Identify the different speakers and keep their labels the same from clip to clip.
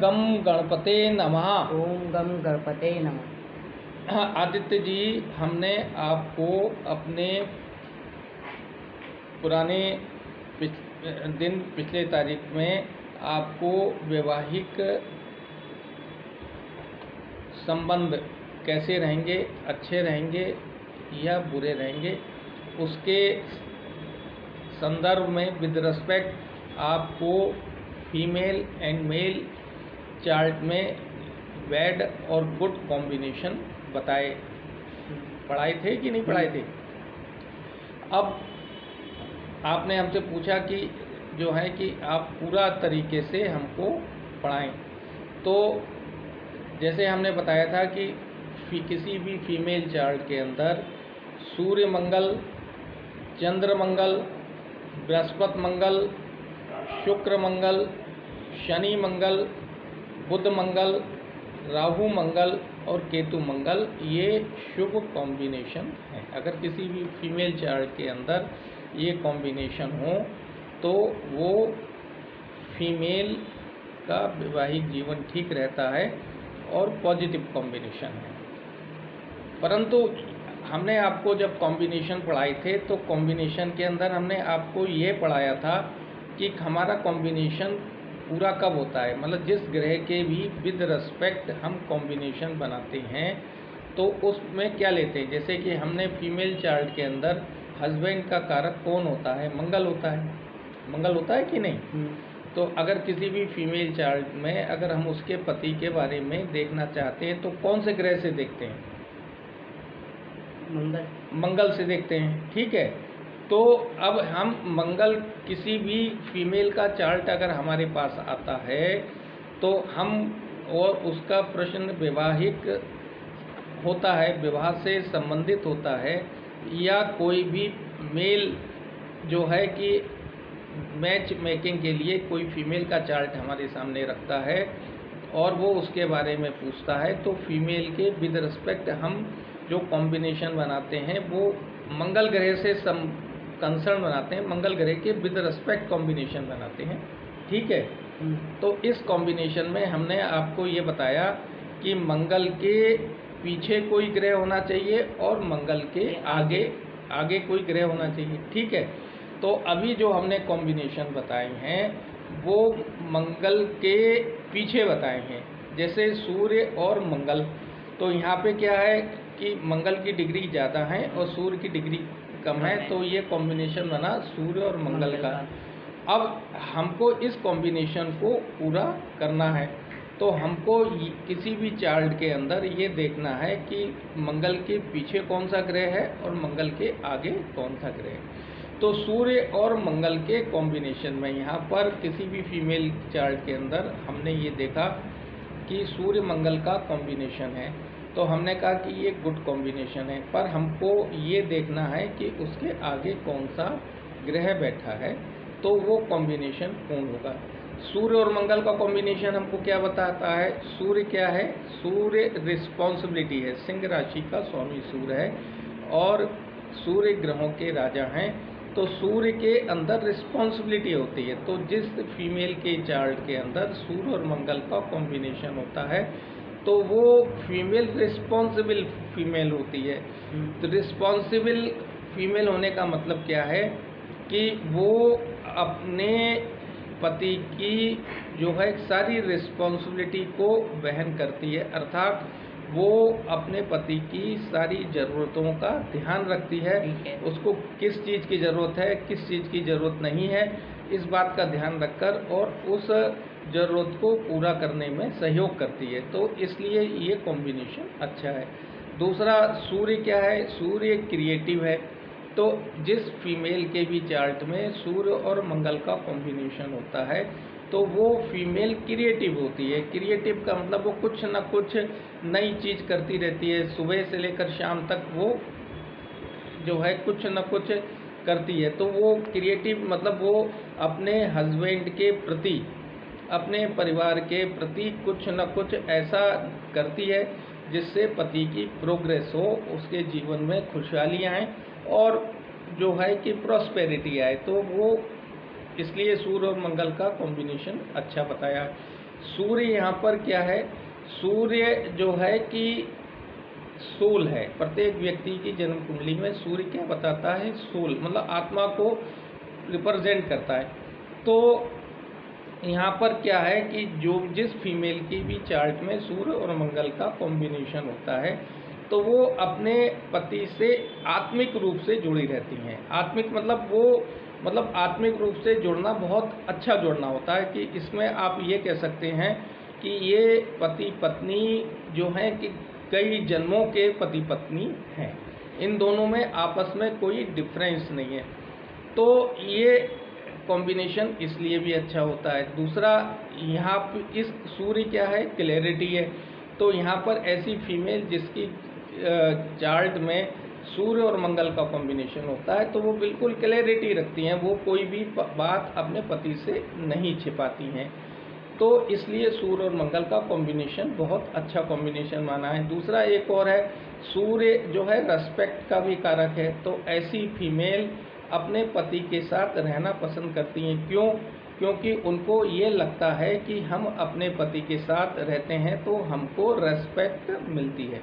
Speaker 1: गम गणपते नमः।
Speaker 2: ओम गम गणपते नमः।
Speaker 1: आदित्य जी, हमने आपको अपने पुराने पिछले तारीख में आपको वैवाहिक संबंध कैसे रहेंगे, अच्छे रहेंगे या बुरे रहेंगे, उसके संदर्भ में विद रिस्पेक्ट आपको फीमेल एंड मेल चार्ट में बैड और गुड कॉम्बिनेशन पढ़ाए थे कि नहीं पढ़ाए थे। अब आपने हमसे पूछा कि जो है कि आप पूरा तरीके से हमको पढ़ाएं, तो जैसे हमने बताया था कि किसी भी फीमेल चार्ट के अंदर सूर्य मंगल, चंद्र मंगल, बृहस्पति मंगल, शुक्र मंगल, शनि मंगल, बुध मंगल, राहु मंगल और केतु मंगल, ये शुभ कॉम्बिनेशन है। अगर किसी भी फीमेल चार्ट के अंदर ये कॉम्बिनेशन हो तो वो फीमेल का वैवाहिक जीवन ठीक रहता है और पॉजिटिव कॉम्बिनेशन है। परंतु हमने आपको जब कॉम्बिनेशन पढ़ाए थे तो कॉम्बिनेशन के अंदर हमने आपको ये पढ़ाया था कि हमारा कॉम्बिनेशन पूरा कब होता है, मतलब जिस ग्रह के भी विद रिस्पेक्ट हम कॉम्बिनेशन बनाते हैं तो उसमें क्या लेते हैं। जैसे कि हमने फीमेल चार्ट के अंदर हस्बैंड का कारक कौन होता है, मंगल होता है। मंगल होता है कि नहीं। तो अगर किसी भी फीमेल चार्ट में अगर हम उसके पति के बारे में देखना चाहते हैं तो कौन से ग्रह से देखते हैं, मंगल से देखते हैं, ठीक है। तो अब हम मंगल, किसी भी फीमेल का चार्ट अगर हमारे पास आता है तो हम और उसका प्रश्न वैवाहिक होता है, विवाह से संबंधित होता है, या कोई भी मेल जो है कि मैच मेकिंग के लिए कोई फीमेल का चार्ट हमारे सामने रखता है और वो उसके बारे में पूछता है, तो फीमेल के विद रिस्पेक्ट हम जो कॉम्बिनेशन बनाते हैं वो मंगल ग्रह से कंसर्न बनाते हैं, मंगल ग्रह के विद रिस्पेक्ट कॉम्बिनेशन बनाते हैं, ठीक है। तो इस कॉम्बिनेशन में हमने आपको ये बताया कि मंगल के पीछे कोई ग्रह होना चाहिए और मंगल के आगे कोई ग्रह होना चाहिए, ठीक है। तो अभी जो हमने कॉम्बिनेशन बताए हैं वो मंगल के पीछे बताए हैं, जैसे सूर्य और मंगल। तो यहाँ पे क्या है कि मंगल की डिग्री ज़्यादा है और सूर्य की डिग्री कम है, तो ये कॉम्बिनेशन बना सूर्य और मंगल का। अब हमको इस कॉम्बिनेशन को पूरा करना है तो हमको किसी भी चार्ट के अंदर ये देखना है कि मंगल के पीछे कौन सा ग्रह है और मंगल के आगे कौन सा ग्रह है। तो सूर्य और मंगल के कॉम्बिनेशन में यहाँ पर किसी भी फीमेल चार्ट के अंदर हमने ये देखा कि सूर्य मंगल का कॉम्बिनेशन है, तो हमने कहा कि ये गुड कॉम्बिनेशन है, पर हमको ये देखना है कि उसके आगे कौन सा ग्रह बैठा है, तो वो कॉम्बिनेशन कौन होगा। सूर्य और मंगल का कॉम्बिनेशन हमको क्या बताता है, सूर्य क्या है, सूर्य रिस्पॉन्सिबिलिटी है, सिंह राशि का स्वामी सूर्य है और सूर्य ग्रहों के राजा हैं, तो सूर्य के अंदर रिस्पॉन्सिबिलिटी होती है। तो जिस फीमेल के चार्ट के अंदर सूर्य और मंगल का कॉम्बिनेशन होता है तो वो फीमेल रिस्पॉन्सिबल फीमेल होती है। तो रिस्पॉन्सिबल फीमेल होने का मतलब क्या है कि वो अपने पति की जो है सारी रिस्पॉन्सिबिलिटी को वहन करती है, अर्थात वो अपने पति की सारी ज़रूरतों का ध्यान रखती है, उसको किस चीज़ की ज़रूरत है, किस चीज़ की ज़रूरत नहीं है, इस बात का ध्यान रखकर और उस ज़रूरत को पूरा करने में सहयोग करती है। तो इसलिए ये कॉम्बिनेशन अच्छा है। दूसरा, सूर्य क्या है, सूर्य क्रिएटिव है, तो जिस फीमेल के भी चार्ट में सूर्य और मंगल का कॉम्बिनेशन होता है तो वो फीमेल क्रिएटिव होती है। क्रिएटिव का मतलब वो कुछ ना कुछ नई चीज़ करती रहती है, सुबह से लेकर शाम तक वो जो है कुछ ना कुछ करती है। तो वो क्रिएटिव मतलब वो अपने हस्बैंड के प्रति, अपने परिवार के प्रति कुछ न कुछ ऐसा करती है जिससे पति की प्रोग्रेस हो, उसके जीवन में खुशहालियाँ आएँ और जो है कि प्रॉस्पेरिटी आए। तो वो इसलिए सूर्य और मंगल का कॉम्बिनेशन अच्छा बताया। सूर्य यहाँ पर क्या है, सूर्य जो है कि सोल है। प्रत्येक व्यक्ति की जन्म कुंडली में सूर्य क्या बताता है, सोल मतलब आत्मा को रिप्रेजेंट करता है। तो यहाँ पर क्या है कि जो जिस फीमेल की भी चार्ट में सूर्य और मंगल का कॉम्बिनेशन होता है तो वो अपने पति से आत्मिक रूप से जुड़ी रहती हैं। आत्मिक मतलब आत्मिक रूप से जुड़ना बहुत अच्छा जुड़ना होता है कि इसमें आप ये कह सकते हैं कि ये पति पत्नी जो हैं कि कई जन्मों के पति पत्नी हैं। इन दोनों में आपस में कोई डिफरेंस नहीं है। तो ये कॉम्बिनेशन इसलिए भी अच्छा होता है। दूसरा, यहाँ पर इस सूर्य क्या है, क्लैरिटी है। तो यहाँ पर ऐसी फीमेल जिसकी चार्ट में सूर्य और मंगल का कॉम्बिनेशन होता है तो वो बिल्कुल क्लैरिटी रखती हैं, वो कोई भी बात अपने पति से नहीं छिपाती हैं। तो इसलिए सूर्य और मंगल का कॉम्बिनेशन बहुत अच्छा कॉम्बिनेशन माना है। दूसरा एक और है, सूर्य जो है रेस्पेक्ट का भी कारक है। तो ऐसी फीमेल अपने पति के साथ रहना पसंद करती हैं। क्यों? क्योंकि उनको ये लगता है कि हम अपने पति के साथ रहते हैं तो हमको रेस्पेक्ट मिलती है।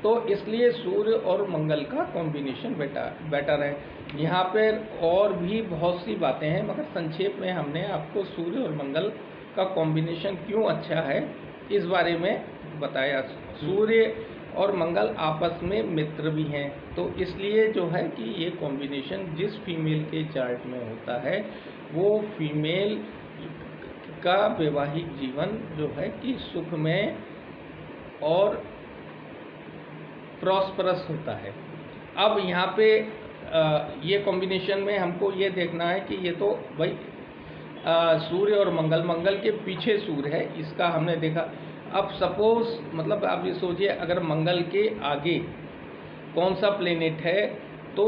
Speaker 1: तो इसलिए सूर्य और मंगल का कॉम्बिनेशन बेटर है। यहाँ पर और भी बहुत सी बातें हैं मगर संक्षेप में हमने आपको सूर्य और मंगल का कॉम्बिनेशन क्यों अच्छा है इस बारे में बताया। सूर्य और मंगल आपस में मित्र भी हैं, तो इसलिए जो है कि ये कॉम्बिनेशन जिस फीमेल के चार्ट में होता है वो फीमेल का वैवाहिक जीवन जो है कि सुखमय और प्रॉस्परस होता है। अब यहाँ पे ये कॉम्बिनेशन में हमको ये देखना है कि ये तो भाई सूर्य और मंगल के पीछे सूर्य है, इसका हमने देखा। अब सपोज मतलब आप ये सोचिए अगर मंगल के आगे कौन सा प्लेनेट है तो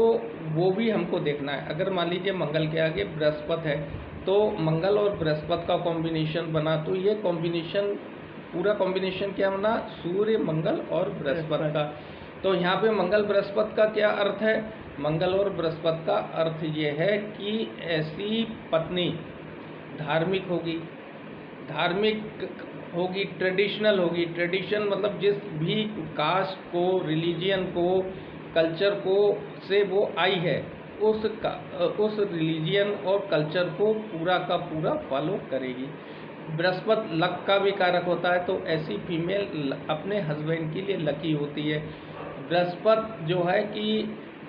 Speaker 1: वो भी हमको देखना है। अगर मान लीजिए मंगल के आगे बृहस्पति है तो मंगल और बृहस्पति का कॉम्बिनेशन बना तो ये कॉम्बिनेशन पूरा कॉम्बिनेशन क्या बना, सूर्य मंगल और बृहस्पति का। तो यहाँ पे मंगल बृहस्पति का क्या अर्थ है, मंगल और बृहस्पति का अर्थ ये है कि ऐसी पत्नी धार्मिक होगी, ट्रेडिशनल होगी। ट्रेडिशन मतलब जिस भी कास्ट को, रिलीजियन को, कल्चर को से वो आई है उस रिलीजियन और कल्चर को पूरा का पूरा फॉलो करेगी। बृहस्पति लक का भी कारक होता है तो ऐसी फीमेल अपने हस्बैंड के लिए लकी होती है। बृहस्पति जो है कि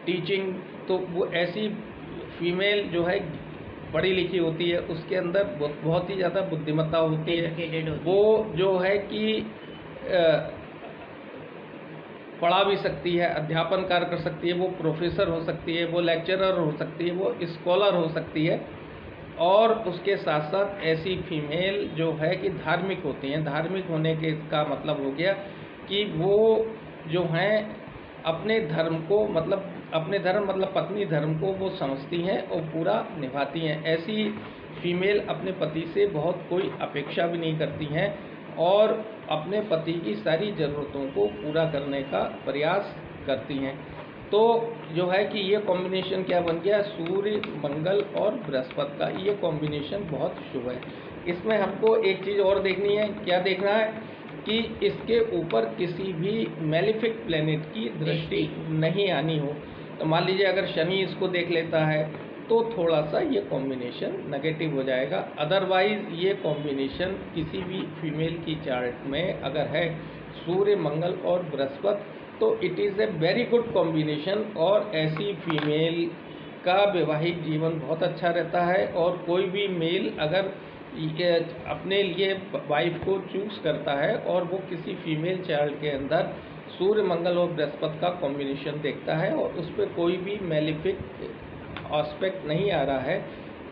Speaker 1: टीचिंग, तो वो ऐसी फीमेल जो है पढ़ी लिखी होती है, उसके अंदर बहुत ही ज़्यादा बुद्धिमत्ता होती है। वो जो है कि पढ़ा भी सकती है, अध्यापन कार्य कर सकती है, वो प्रोफेसर हो सकती है, वो लेक्चरर हो सकती है, वो स्कॉलर हो सकती है। और उसके साथ साथ ऐसी फीमेल जो है कि धार्मिक होती हैं। धार्मिक होने के का मतलब हो गया कि वो जो हैं अपने धर्म को मतलब पत्नी धर्म को वो समझती हैं और पूरा निभाती हैं। ऐसी फीमेल अपने पति से बहुत कोई अपेक्षा भी नहीं करती हैं और अपने पति की सारी ज़रूरतों को पूरा करने का प्रयास करती हैं। तो जो है कि ये कॉम्बिनेशन क्या बन गया, सूर्य मंगल और बृहस्पति का ये कॉम्बिनेशन बहुत शुभ है। इसमें हमको एक चीज़ और देखनी है, क्या देखना है कि इसके ऊपर किसी भी मेलिफिक प्लेनेट की दृष्टि नहीं आनी हो। तो मान लीजिए अगर शनि इसको देख लेता है तो थोड़ा सा ये कॉम्बिनेशन नेगेटिव हो जाएगा। अदरवाइज़ ये कॉम्बिनेशन किसी भी फीमेल की चार्ट में अगर है सूर्य मंगल और बृहस्पति तो it is a very good combination और ऐसी फीमेल का वैवाहिक जीवन बहुत अच्छा रहता है। और कोई भी मेल अगर अपने लिए वाइफ को चूज़ करता है और वो किसी फीमेल चार्ट के अंदर सूर्य मंगल और बृहस्पति का कॉम्बिनेशन देखता है और उस पर कोई भी मेलिफिक एस्पेक्ट नहीं आ रहा है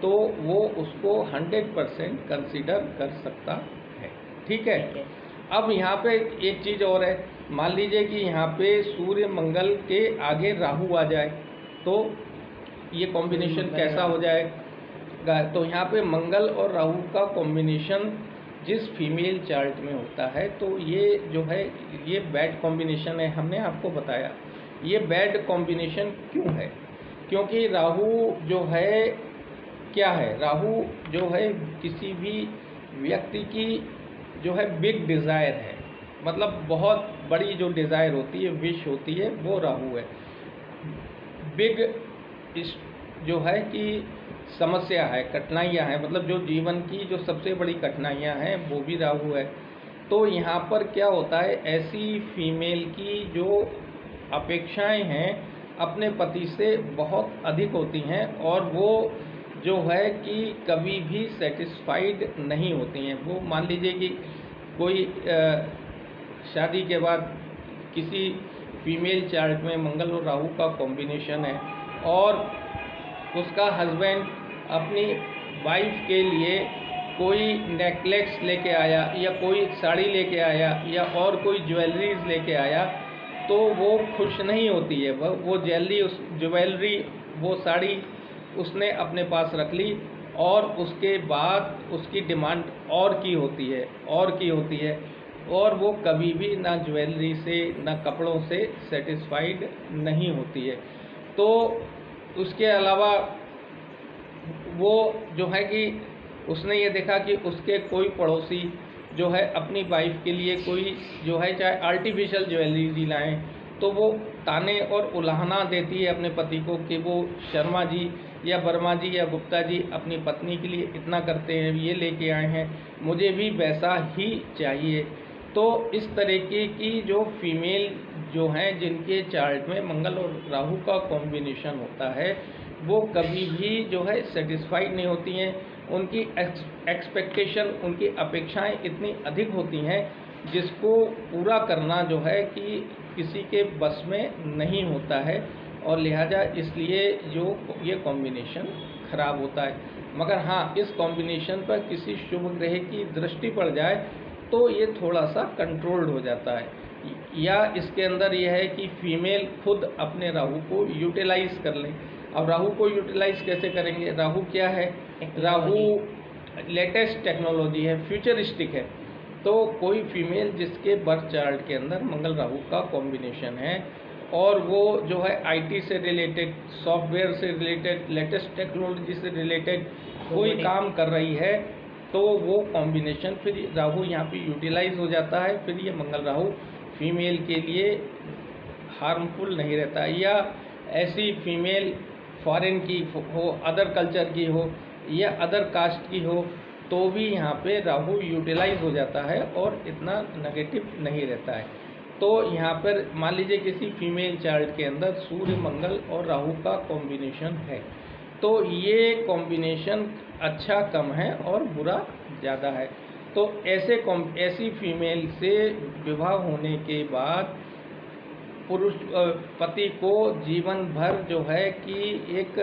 Speaker 1: तो वो उसको 100% कंसीडर कर सकता है। ठीक है। अब यहाँ पे एक चीज़ और है, मान लीजिए कि यहाँ पे सूर्य मंगल के आगे राहु आ जाए तो ये कॉम्बिनेशन कैसा हो जाएगा। तो यहाँ पे मंगल और राहु का कॉम्बिनेशन जिस फीमेल चार्ट में होता है तो ये जो है ये बैड कॉम्बिनेशन है। हमने आपको बताया ये बैड कॉम्बिनेशन क्यों है, क्योंकि राहु जो है क्या है, राहु जो है किसी भी व्यक्ति की जो है बिग डिज़ायर है, मतलब बहुत बड़ी जो डिज़ायर होती है, विश होती है, वो राहु है। बिग जो है कि समस्या है, कठिनाइयाँ हैं, मतलब जो जीवन की जो सबसे बड़ी कठिनाइयाँ हैं वो भी राहु है। तो यहाँ पर क्या होता है, ऐसी फीमेल की जो अपेक्षाएं हैं अपने पति से बहुत अधिक होती हैं और वो जो है कि कभी भी सेटिस्फाइड नहीं होती हैं। वो मान लीजिए कि कोई शादी के बाद किसी फीमेल चार्ट में मंगल और राहु का कॉम्बिनेशन है और उसका हस्बैंड अपनी वाइफ के लिए कोई नेकलेस लेके आया या कोई साड़ी लेके आया या और कोई ज्वेलरीज लेके आया, तो वो खुश नहीं होती है। वो ज्वेलरी वो साड़ी उसने अपने पास रख ली और उसके बाद उसकी डिमांड और की होती है और वो कभी भी ना ज्वेलरी से ना कपड़ों से सेटिस्फाइड नहीं होती है। तो उसके अलावा वो जो है कि उसने ये देखा कि उसके कोई पड़ोसी जो है अपनी वाइफ के लिए कोई जो है चाहे आर्टिफिशियल ज्वेलरी दिलाएं, तो वो ताने और उलाहना देती है अपने पति को कि वो शर्मा जी या वर्मा जी या गुप्ता जी अपनी पत्नी के लिए इतना करते हैं, ये लेके आए हैं, मुझे भी वैसा ही चाहिए। तो इस तरीके की जो फीमेल जो हैं जिनके चार्ट में मंगल और राहु का कॉम्बिनेशन होता है, वो कभी भी जो है सेटिस्फाइड नहीं होती हैं। उनकी एक्सपेक्टेशन, उनकी अपेक्षाएं इतनी अधिक होती हैं जिसको पूरा करना जो है कि किसी के बस में नहीं होता है और लिहाजा इसलिए जो ये कॉम्बिनेशन खराब होता है। मगर हाँ, इस कॉम्बिनेशन पर किसी शुभ ग्रह की दृष्टि पड़ जाए तो ये थोड़ा सा कंट्रोल्ड हो जाता है, या इसके अंदर यह है कि फीमेल खुद अपने राहु को यूटिलाइज कर लें। अब राहु को यूटिलाइज कैसे करेंगे? राहु क्या है? राहु लेटेस्ट टेक्नोलॉजी है, फ्यूचरिस्टिक है। तो कोई फीमेल जिसके बर्थ चार्ट के अंदर मंगल राहु का कॉम्बिनेशन है और वो जो है आईटी से रिलेटेड, सॉफ्टवेयर से रिलेटेड, लेटेस्ट टेक्नोलॉजी से रिलेटेड कोई काम कर रही है, तो वो कॉम्बिनेशन फिर राहु यहाँ पे यूटिलाइज हो जाता है। फिर ये मंगल राहु फीमेल के लिए हार्मफुल नहीं रहता। या ऐसी फीमेल फॉरेन की हो, अदर कल्चर की हो या अदर कास्ट की हो, तो भी यहाँ पे राहु यूटिलाइज हो जाता है और इतना नेगेटिव नहीं रहता है। तो यहाँ पर मान लीजिए किसी फीमेल चार्ट के अंदर सूर्य, मंगल और राहु का कॉम्बिनेशन है, तो ये कॉम्बिनेशन अच्छा कम है और बुरा ज़्यादा है। तो ऐसी फीमेल से विवाह होने के बाद पुरुष पति को जीवन भर जो है कि एक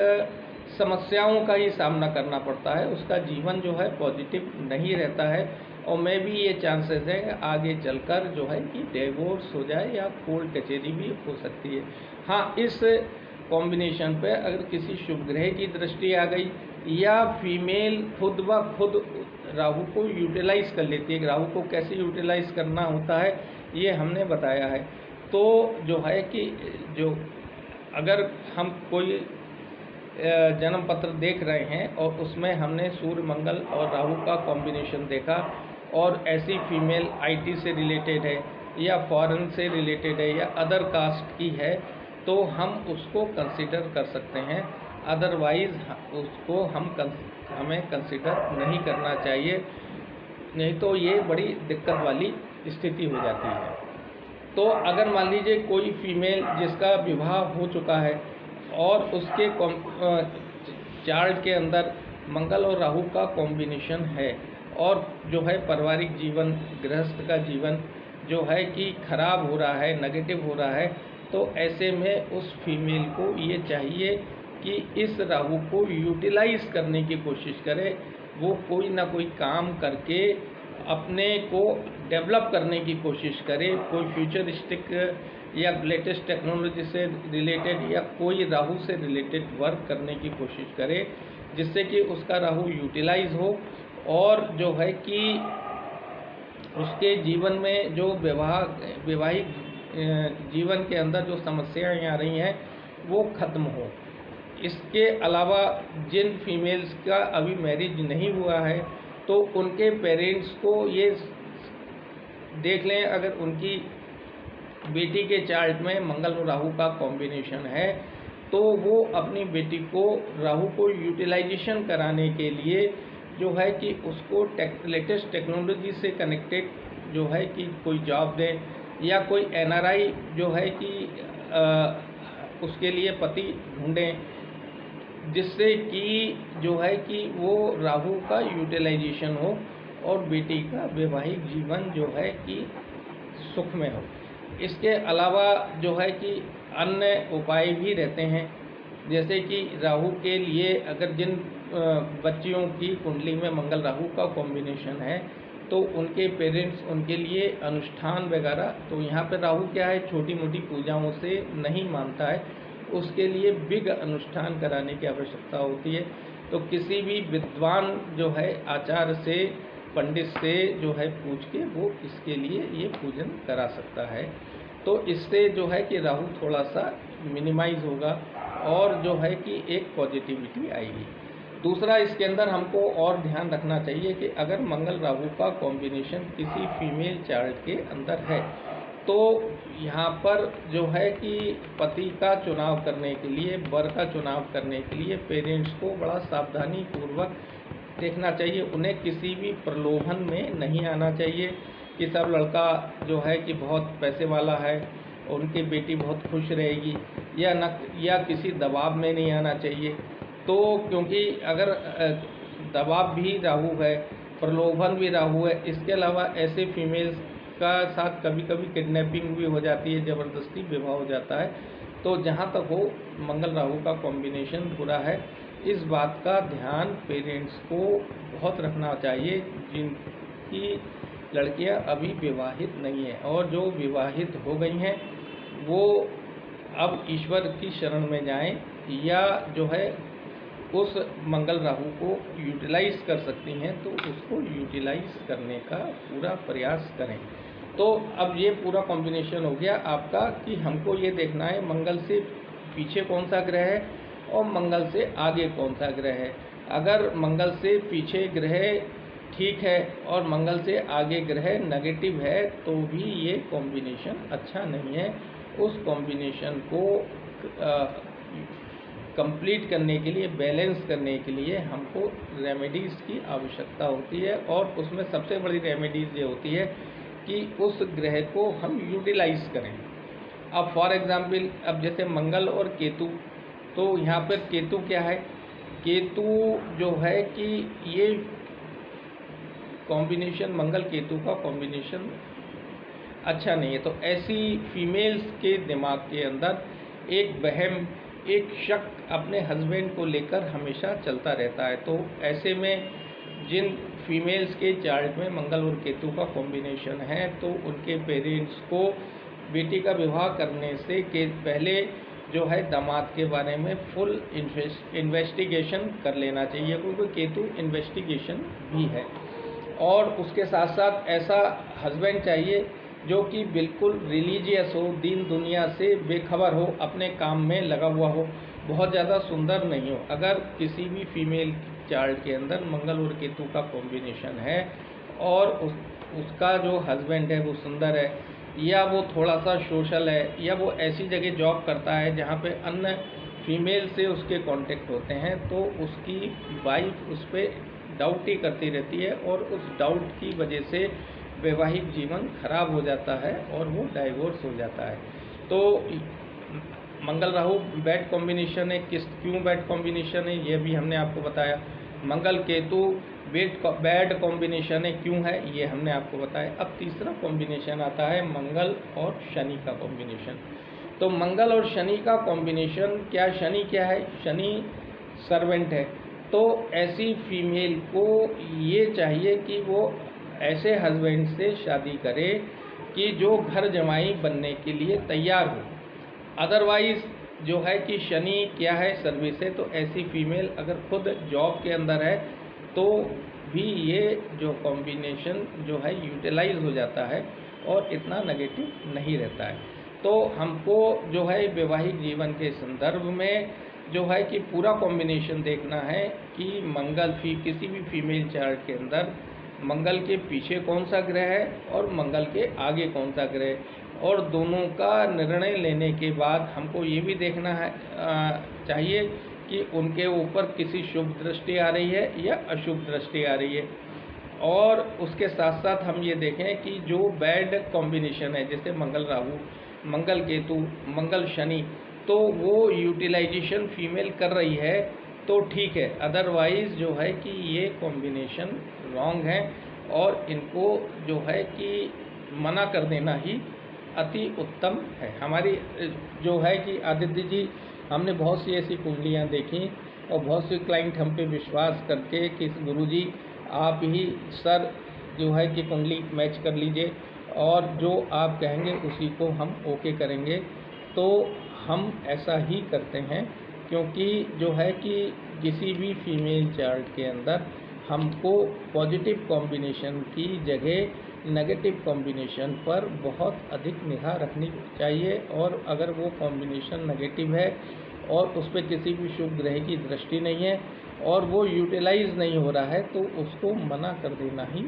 Speaker 1: समस्याओं का ही सामना करना पड़ता है। उसका जीवन जो है पॉजिटिव नहीं रहता है और मैं भी ये चांसेस है आगे चलकर जो है कि डिवोर्स हो जाए या कोर्ट कचहरी भी हो सकती है। हाँ, इस कॉम्बिनेशन पे अगर किसी शुभ ग्रह की दृष्टि आ गई या फीमेल खुद ब खुद राहु को यूटिलाइज कर लेती है। राहु को कैसे यूटिलाइज करना होता है ये हमने बताया है। तो जो है कि जो अगर हम कोई जन्म पत्र देख रहे हैं और उसमें हमने सूर्य, मंगल और राहु का कॉम्बिनेशन देखा और ऐसी फीमेल आईटी से रिलेटेड है या फॉरेन से रिलेटेड है या अदर कास्ट की है, तो हम उसको कंसिडर कर सकते हैं। अदरवाइज़ उसको हमें कंसिडर नहीं करना चाहिए, नहीं तो ये बड़ी दिक्कत वाली स्थिति हो जाती है। तो अगर मान लीजिए कोई फीमेल जिसका विवाह हो चुका है और उसके चार्ट के अंदर मंगल और राहु का कॉम्बिनेशन है और जो है पारिवारिक जीवन, गृहस्थ का जीवन जो है कि खराब हो रहा है, नेगेटिव हो रहा है, तो ऐसे में उस फीमेल को ये चाहिए कि इस राहु को यूटिलाइज करने की कोशिश करे। वो कोई ना कोई काम करके अपने को डेवलप करने की कोशिश करे, कोई फ्यूचरिस्टिक या लेटेस्ट टेक्नोलॉजी से रिलेटेड या कोई राहु से रिलेटेड वर्क करने की कोशिश करे, जिससे कि उसका राहु यूटिलाइज हो और जो है कि उसके जीवन में जो वैवाहिक जीवन के अंदर जो समस्याएं आ रही हैं वो ख़त्म हो। इसके अलावा जिन फीमेल्स का अभी मैरिज नहीं हुआ है तो उनके पेरेंट्स को ये देख लें, अगर उनकी बेटी के चार्ट में मंगल और राहु का कॉम्बिनेशन है तो वो अपनी बेटी को राहु को यूटिलाइजेशन कराने के लिए जो है कि उसको लेटेस्ट टेक्नोलॉजी से कनेक्टेड जो है कि कोई जॉब दें, या कोई NRI जो है कि उसके लिए पति ढूंढें, जिससे कि जो है कि वो राहु का यूटिलाइजेशन हो और बेटी का वैवाहिक जीवन जो है कि सुख में हो। इसके अलावा जो है कि अन्य उपाय भी रहते हैं, जैसे कि राहु के लिए अगर जिन बच्चियों की कुंडली में मंगल राहु का कॉम्बिनेशन है तो उनके पेरेंट्स उनके लिए अनुष्ठान वगैरह, तो यहाँ पर राहु क्या है, छोटी मोटी पूजाओं से नहीं मानता है, उसके लिए बिग अनुष्ठान कराने की आवश्यकता होती है। तो किसी भी विद्वान जो है आचार्य से, पंडित से जो है पूछ के वो इसके लिए ये पूजन करा सकता है। तो इससे जो है कि राहु थोड़ा सा मिनिमाइज होगा और जो है कि एक पॉजिटिविटी आएगी। दूसरा, इसके अंदर हमको और ध्यान रखना चाहिए कि अगर मंगल राहु का कॉम्बिनेशन किसी फीमेल चार्ट के अंदर है तो यहाँ पर जो है कि पति का चुनाव करने के लिए, वर का चुनाव करने के लिए पेरेंट्स को बड़ा सावधानी पूर्वक देखना चाहिए। उन्हें किसी भी प्रलोभन में नहीं आना चाहिए कि सब लड़का जो है कि बहुत पैसे वाला है और उनकी बेटी बहुत खुश रहेगी, या किसी दबाव में नहीं आना चाहिए। तो क्योंकि अगर दबाव भी राहु है, प्रलोभन भी राहु है, इसके अलावा ऐसे फीमेल्स का साथ कभी कभी किडनैपिंग भी हो जाती है, ज़बरदस्ती विवाह हो जाता है। तो जहाँ तक हो मंगल राहु का कॉम्बिनेशन बुरा है, इस बात का ध्यान पेरेंट्स को बहुत रखना चाहिए जिनकी लड़कियां अभी विवाहित नहीं हैं, और जो विवाहित हो गई हैं वो अब ईश्वर की शरण में जाएं, या जो है उस मंगल राहु को यूटिलाइज कर सकती हैं तो उसको यूटिलाइज करने का पूरा प्रयास करें। तो अब ये पूरा कॉम्बिनेशन हो गया आपका कि हमको ये देखना है मंगल से पीछे कौन सा ग्रह है और मंगल से आगे कौन सा ग्रह है। अगर मंगल से पीछे ग्रह ठीक है और मंगल से आगे ग्रह नेगेटिव है तो भी ये कॉम्बिनेशन अच्छा नहीं है। उस कॉम्बिनेशन को कंप्लीट करने के लिए, बैलेंस करने के लिए हमको रेमेडीज़ की आवश्यकता होती है, और उसमें सबसे बड़ी रेमेडीज़ ये होती है कि उस ग्रह को हम यूटिलाइज करें। अब फॉर एग्जांपल, अब जैसे मंगल और केतु, तो यहाँ पर केतु क्या है, केतु जो है कि ये कॉम्बिनेशन, मंगल केतु का कॉम्बिनेशन अच्छा नहीं है। तो ऐसी फीमेल्स के दिमाग के अंदर एक वहम, एक शक अपने हस्बैंड को लेकर हमेशा चलता रहता है। तो ऐसे में जिन फीमेल्स के चार्ट में मंगल और केतु का कॉम्बिनेशन है तो उनके पेरेंट्स को बेटी का विवाह करने से के पहले जो है दामाद के बारे में फुल इन्वेस्टिगेशन कर लेना चाहिए, क्योंकि केतु इन्वेस्टिगेशन भी है। और उसके साथ साथ ऐसा हस्बैंड चाहिए जो कि बिल्कुल रिलीजियस हो, दीन दुनिया से बेखबर हो, अपने काम में लगा हुआ हो, बहुत ज़्यादा सुंदर नहीं हो। अगर किसी भी फीमेल चार्ट के अंदर मंगल और केतु का कॉम्बिनेशन है और उसका जो हस्बैंड है वो सुंदर है, या वो थोड़ा सा सोशल है, या वो ऐसी जगह जॉब करता है जहाँ पे अन्य फीमेल से उसके कांटेक्ट होते हैं, तो उसकी वाइफ उस पर डाउट ही करती रहती है और उस डाउट की वजह से वैवाहिक जीवन खराब हो जाता है और वो डाइवोर्स हो जाता है। तो मंगल राहु बैड कॉम्बिनेशन है, क्यों बैड कॉम्बिनेशन है ये भी हमने आपको बताया। मंगल केतु बैड कॉम्बिनेशन है, क्यों है ये हमने आपको बताया। अब तीसरा कॉम्बिनेशन आता है मंगल और शनि का कॉम्बिनेशन। तो मंगल और शनि का कॉम्बिनेशन क्या, शनि क्या है, शनि सर्वेंट है। तो ऐसी फीमेल को ये चाहिए कि वो ऐसे हस्बैंड से शादी करे कि जो घर जमाई बनने के लिए तैयार हो। अदरवाइज जो है कि शनि क्या है, सर्विस है, तो ऐसी फीमेल अगर खुद जॉब के अंदर है तो भी ये जो कॉम्बिनेशन जो है यूटिलाइज हो जाता है और इतना नेगेटिव नहीं रहता है। तो हमको जो है वैवाहिक जीवन के संदर्भ में जो है कि पूरा कॉम्बिनेशन देखना है कि मंगल किसी भी फीमेल चार्ट के अंदर मंगल के पीछे कौन सा ग्रह है और मंगल के आगे कौन सा ग्रह है, और दोनों का निर्णय लेने के बाद हमको ये भी देखना है चाहिए कि उनके ऊपर किसी शुभ दृष्टि आ रही है या अशुभ दृष्टि आ रही है। और उसके साथ साथ हम ये देखें कि जो बैड कॉम्बिनेशन है, जैसे मंगल राहु, मंगल केतु, मंगल शनि, तो वो यूटिलाइजेशन फीमेल कर रही है तो ठीक है, अदरवाइज़ जो है कि ये कॉम्बिनेशन रॉन्ग है और इनको जो है कि मना कर देना ही अति उत्तम है। हमारी जो है कि आदित्य जी, हमने बहुत सी ऐसी कुंडलियाँ देखी और बहुत सी क्लाइंट हम पे विश्वास करके कि गुरु जी आप ही सर जो है कि कुंडली मैच कर लीजिए और जो आप कहेंगे उसी को हम ओके करेंगे। तो हम ऐसा ही करते हैं, क्योंकि जो है कि किसी भी फीमेल चार्ट के अंदर हमको पॉजिटिव कॉम्बिनेशन की जगह नेगेटिव कॉम्बिनेशन पर बहुत अधिक निगाह रखनी चाहिए। और अगर वो कॉम्बिनेशन नेगेटिव है और उस पर किसी भी शुभ ग्रह की दृष्टि नहीं है और वो यूटिलाइज नहीं हो रहा है, तो उसको मना कर देना ही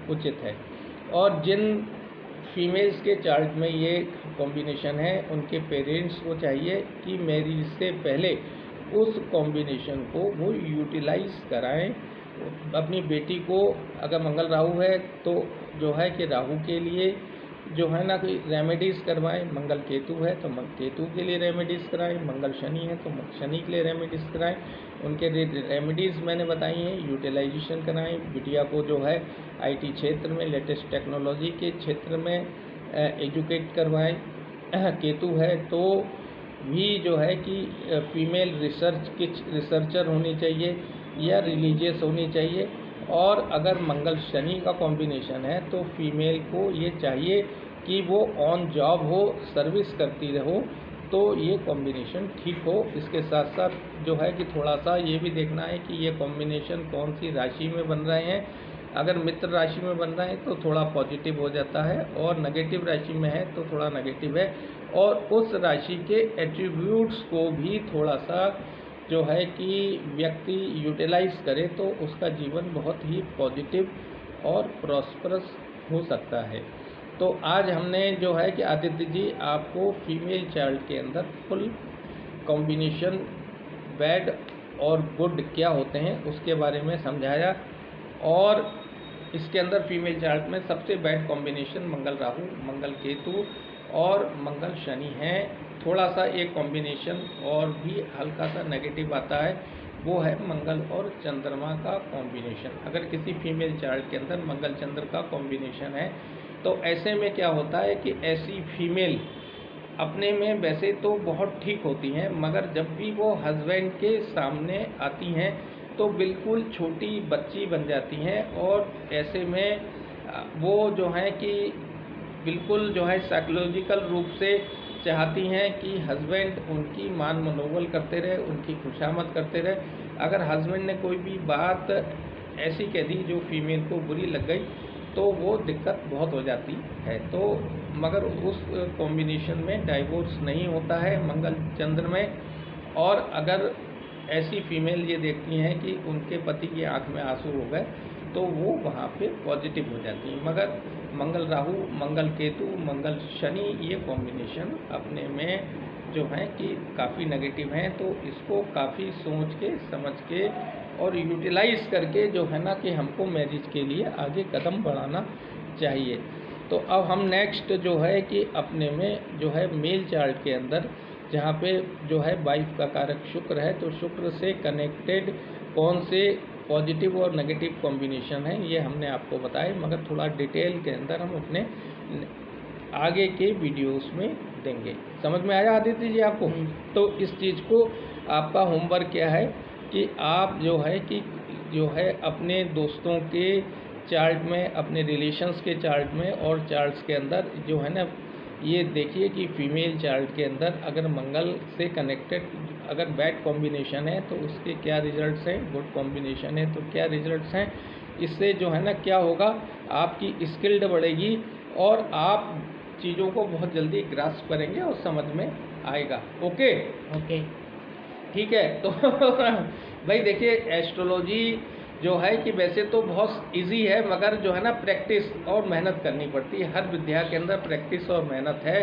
Speaker 1: उचित है। और जिन फीमेल्स के चार्ट में ये कॉम्बिनेशन है, उनके पेरेंट्स को चाहिए कि मैरिज से पहले उस कॉम्बिनेशन को वो यूटिलाइज कराएं। अपनी बेटी को अगर मंगल राहु है तो जो है कि राहु के लिए जो है ना कि रेमेडीज़ करवाएं, मंगल केतु है तो केतु के लिए रेमेडीज़ कराएं, मंगल शनि है तो शनि के लिए रेमेडीज़ कराएं। उनके रेमेडीज़ मैंने बताई हैं, यूटिलाइजेशन कराएं। बिटिया को जो है आईटी क्षेत्र में, लेटेस्ट टेक्नोलॉजी के क्षेत्र में एजुकेट करवाएं। केतु है तो भी जो है कि फीमेल रिसर्चर होनी चाहिए या रिलीजियस होनी चाहिए। और अगर मंगल शनि का कॉम्बिनेशन है तो फीमेल को ये चाहिए कि वो ऑन जॉब हो, सर्विस करती रहो, तो ये कॉम्बिनेशन ठीक हो। इसके साथ साथ जो है कि थोड़ा सा ये भी देखना है कि ये कॉम्बिनेशन कौन सी राशि में बन रहे हैं। अगर मित्र राशि में बन रहे हैं तो थोड़ा पॉजिटिव हो जाता है, और नेगेटिव राशि में है तो थोड़ा नेगेटिव है। और उस राशि के एट्रीब्यूट्स को भी थोड़ा सा जो है कि व्यक्ति यूटिलाइज करे तो उसका जीवन बहुत ही पॉजिटिव और प्रॉस्परस हो सकता है। तो आज हमने जो है कि आदित्य जी आपको फीमेल चार्ट के अंदर फुल कॉम्बिनेशन बैड और गुड क्या होते हैं उसके बारे में समझाया। और इसके अंदर फीमेल चार्ट में सबसे बैड कॉम्बिनेशन मंगल राहु, मंगल केतु और मंगल शनि है। थोड़ा सा एक कॉम्बिनेशन और भी हल्का सा नेगेटिव आता है, वो है मंगल और चंद्रमा का कॉम्बिनेशन। अगर किसी फीमेल चार्ट के अंदर मंगल चंद्र का कॉम्बिनेशन है तो ऐसे में क्या होता है कि ऐसी फीमेल अपने में वैसे तो बहुत ठीक होती हैं, मगर जब भी वो हस्बैंड के सामने आती हैं तो बिल्कुल छोटी बच्ची बन जाती हैं। और ऐसे में वो जो है कि बिल्कुल जो है साइकोलॉजिकल रूप से चाहती हैं कि हस्बैंड उनकी मान मनोबल करते रहे, उनकी खुशामद करते रहे। अगर हस्बैंड ने कोई भी बात ऐसी कह दी जो फीमेल को बुरी लग गई तो वो दिक्कत बहुत हो जाती है। तो मगर उस कॉम्बिनेशन में डाइवोर्स नहीं होता है मंगल चंद्र में। और अगर ऐसी फीमेल ये देखती हैं कि उनके पति की आंख में आंसू हो गए तो वो वहाँ पे पॉजिटिव हो जाती हैं। मगर मंगल राहु, मंगल केतु, मंगल शनि ये कॉम्बिनेशन अपने में जो है कि काफ़ी नेगेटिव हैं। तो इसको काफ़ी सोच के समझ के और यूटिलाइज करके जो है ना कि हमको मैरिज के लिए आगे कदम बढ़ाना चाहिए। तो अब हम नेक्स्ट जो है कि अपने में जो है मेल चार्ट के अंदर जहाँ पे जो है वाइफ का कारक शुक्र है, तो शुक्र से कनेक्टेड कौन से पॉजिटिव और नेगेटिव कॉम्बिनेशन है ये हमने आपको बताया, मगर थोड़ा डिटेल के अंदर हम अपने आगे के वीडियोस में देंगे। समझ में आया आदित्य जी आपको? तो इस चीज़ को आपका होमवर्क क्या है कि आप जो है अपने दोस्तों के चार्ट में, अपने रिलेशंस के चार्ट में और चार्ट्स के अंदर जो है ना ये देखिए कि फीमेल चार्ट के अंदर अगर मंगल से कनेक्टेड अगर बैड कॉम्बिनेशन है तो उसके क्या रिजल्ट्स हैं, गुड कॉम्बिनेशन है तो क्या रिजल्ट्स हैं। इससे जो है ना क्या होगा, आपकी स्किल्ड बढ़ेगी और आप चीज़ों को बहुत जल्दी ग्रास्प करेंगे और समझ में आएगा। ओके
Speaker 2: ओके
Speaker 1: ठीक है। तो भाई देखिए, एस्ट्रोलॉजी जो है कि वैसे तो बहुत इजी है, मगर जो है ना प्रैक्टिस और मेहनत करनी पड़ती है। हर विद्या के अंदर प्रैक्टिस और मेहनत है।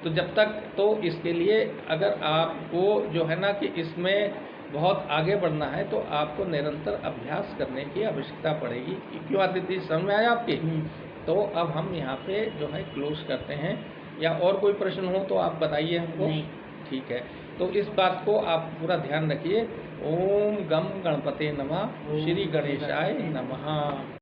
Speaker 1: तो जब तक तो इसके लिए अगर आपको जो है ना कि इसमें बहुत आगे बढ़ना है तो आपको निरंतर अभ्यास करने की आवश्यकता पड़ेगी। क्यों आदित्य, समझ में आया आपके? तो अब हम यहाँ पे जो है क्लोज करते हैं, या और कोई प्रश्न हो तो आप बताइए हमको।
Speaker 2: नहीं।
Speaker 1: ठीक है, तो इस बात को आप पूरा ध्यान रखिए। ओम गम गणपते नमः,
Speaker 2: ओम
Speaker 1: श्री
Speaker 2: गम
Speaker 1: गणेशाय
Speaker 2: गणपते
Speaker 1: नमः।